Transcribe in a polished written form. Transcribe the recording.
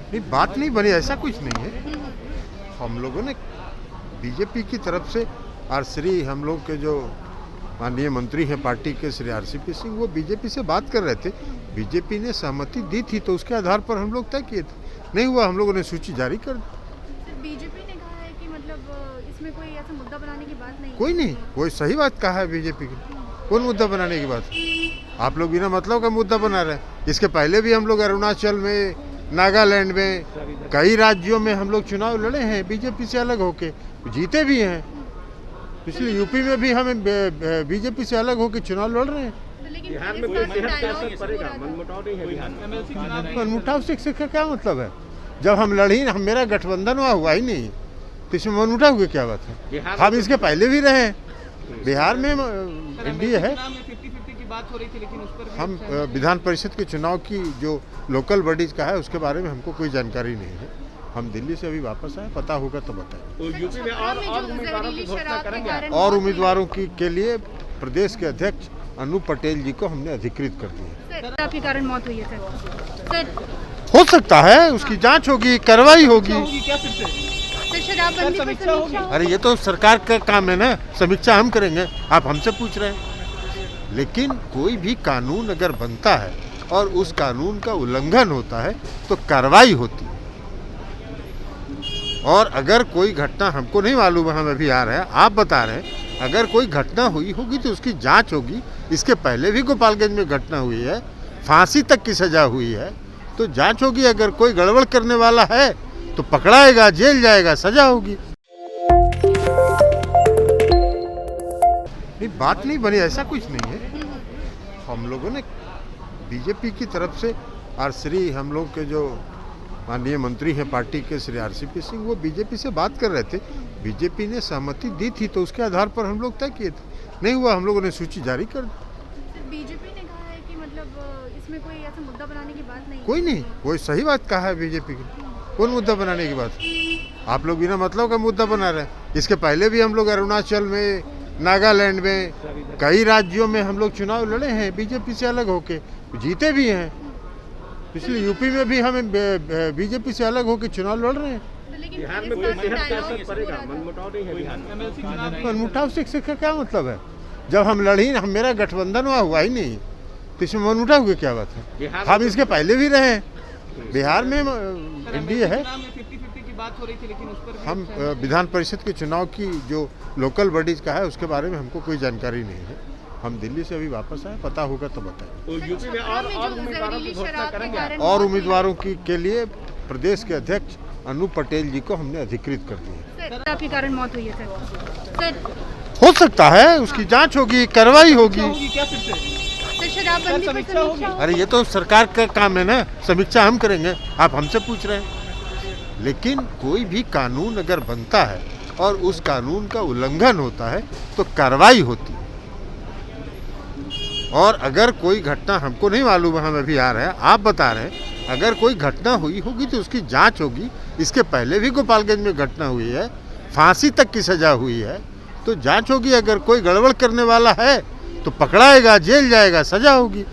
नहीं, बात नहीं बनी, ऐसा कुछ नहीं है। हम लोगों ने बीजेपी की तरफ से और श्री हम लोग के जो माननीय मंत्री हैं पार्टी के श्री आरसीपी सिंह, वो बीजेपी से बात कर रहे थे। बीजेपी ने सहमति दी थी तो उसके आधार पर हम लोग तय किए थे। नहीं हुआ, हम लोगों ने सूची जारी कर दी। बीजेपी ने कहा है कि मतलब इसमें कोई ऐसा मुद्दा बनाने की बात नहीं है। कोई नहीं, कोई सही बात कहा है बीजेपी की। कौन मुद्दा बनाने की बात? आप लोग बिना मतलब का मुद्दा बना रहे हैं। इसके पहले भी हम लोग अरुणाचल में, नागालैंड में, कई राज्यों में हम लोग चुनाव लड़े हैं बीजेपी से अलग होके, जीते भी हैं। पिछले यूपी में भी हमें बीजेपी से अलग होकर चुनाव लड़ रहे हैं। मनमुटाव से क्या मतलब है? जब हम लड़ी, मेरा गठबंधन हुआ ही नहीं, तो इसमें मनमुटाव की क्या बात है? हम इसके पहले भी रहे हैं। बिहार में एनडीए है। बात हो रही थी, लेकिन उस पर हम विधान परिषद के चुनाव की जो लोकल बॉडीज का है उसके बारे में हमको कोई जानकारी नहीं है। हम दिल्ली से अभी वापस आए, पता होगा तो बताएं। तो यूपी में और उम्मीदवारों की घोषणा करेंगे। और उम्मीदवारों के लिए प्रदेश के अध्यक्ष अनु पटेल जी को हमने अधिकृत कर दिया। सर, आपके कारण मौत हुई है सर? हो सकता है, उसकी जांच होगी, कार्रवाई होगी। क्या फिर से सर, शराबबंदी पर समीक्षा होगी? अरे ये तो सरकार का काम है ना, समीक्षा हम करेंगे। आप हमसे पूछ रहे हैं। लेकिन कोई भी कानून अगर बनता है और उस कानून का उल्लंघन होता है तो कार्रवाई होती है। और अगर कोई घटना, हमको नहीं मालूम है, हम अभी आ रहे हैं, आप बता रहे हैं, अगर कोई घटना हुई होगी तो उसकी जांच होगी। इसके पहले भी गोपालगंज में घटना हुई है, फांसी तक की सजा हुई है, तो जांच होगी। अगर कोई गड़बड़ करने वाला है तो पकड़ाएगा, जेल जाएगा, सजा होगी। नहीं, बात नहीं बनी, ऐसा कुछ नहीं है। हम लोगों ने बीजेपी की तरफ से और श्री हम लोग के जो माननीय मंत्री हैं पार्टी के श्री आरसीपी सिंह, वो बीजेपी से बात कर रहे थे। बीजेपी ने सहमति दी थी तो उसके आधार पर हम लोग तय किए थे। नहीं हुआ, हम लोगों ने सूची जारी कर दी। बीजेपी ने कहा है कि मतलब इसमें कोई ऐसा मुद्दा बनाने की बात नहीं है। कोई नहीं, कोई सही बात कहा है बीजेपी की। कौन मुद्दा बनाने की बात? आप लोग बिना मतलब का मुद्दा बना रहे हैं। इसके पहले भी हम लोग अरुणाचल में, नागालैंड में, कई राज्यों में हम लोग चुनाव लड़े हैं बीजेपी से अलग होके, जीते भी हैं। पिछले यूपी में भी हमें बीजेपी से अलग होकर चुनाव लड़ रहे हैं। बिहार में कोई असर पड़ेगा? मनमुटाव से क्या मतलब है? जब हम लड़ी, मेरा गठबंधन हुआ ही नहीं, तो इसमें मनमुटाव की क्या बात है? हम इसके पहले भी रहे हैं। बिहार में एनडीए है। बात हो रही थी, लेकिन उस पर हम विधान परिषद के चुनाव की जो लोकल बॉडीज का है उसके बारे में हमको कोई जानकारी नहीं है। हम दिल्ली से अभी वापस आए, पता होगा तो बताएं। तो यूपी में और उम्मीदवारों की घोषणा करेंगे। और उम्मीदवारों के लिए प्रदेश के अध्यक्ष अनु पटेल जी को हमने अधिकृत कर दिया। सर, आपके कारण मौत हुई है सर? हो सकता है, उसकी जांच होगी, कार्रवाई होगी। क्या फिर से सर, शराबबंदी पर समीक्षा होगी? अरे ये तो सरकार का काम है ना, समीक्षा हम करेंगे। आप हमसे पूछ रहे हैं। लेकिन कोई भी कानून अगर बनता है और उस कानून का उल्लंघन होता है तो कार्रवाई होती है। और अगर कोई घटना, हमको नहीं मालूम है, हम अभी आ रहे हैं, आप बता रहे हैं, अगर कोई घटना हुई होगी तो उसकी जांच होगी। इसके पहले भी गोपालगंज में घटना हुई है, फांसी तक की सजा हुई है, तो जांच होगी। अगर कोई गड़बड़ करने वाला है तो पकड़ाएगा, जेल जाएगा, सजा होगी।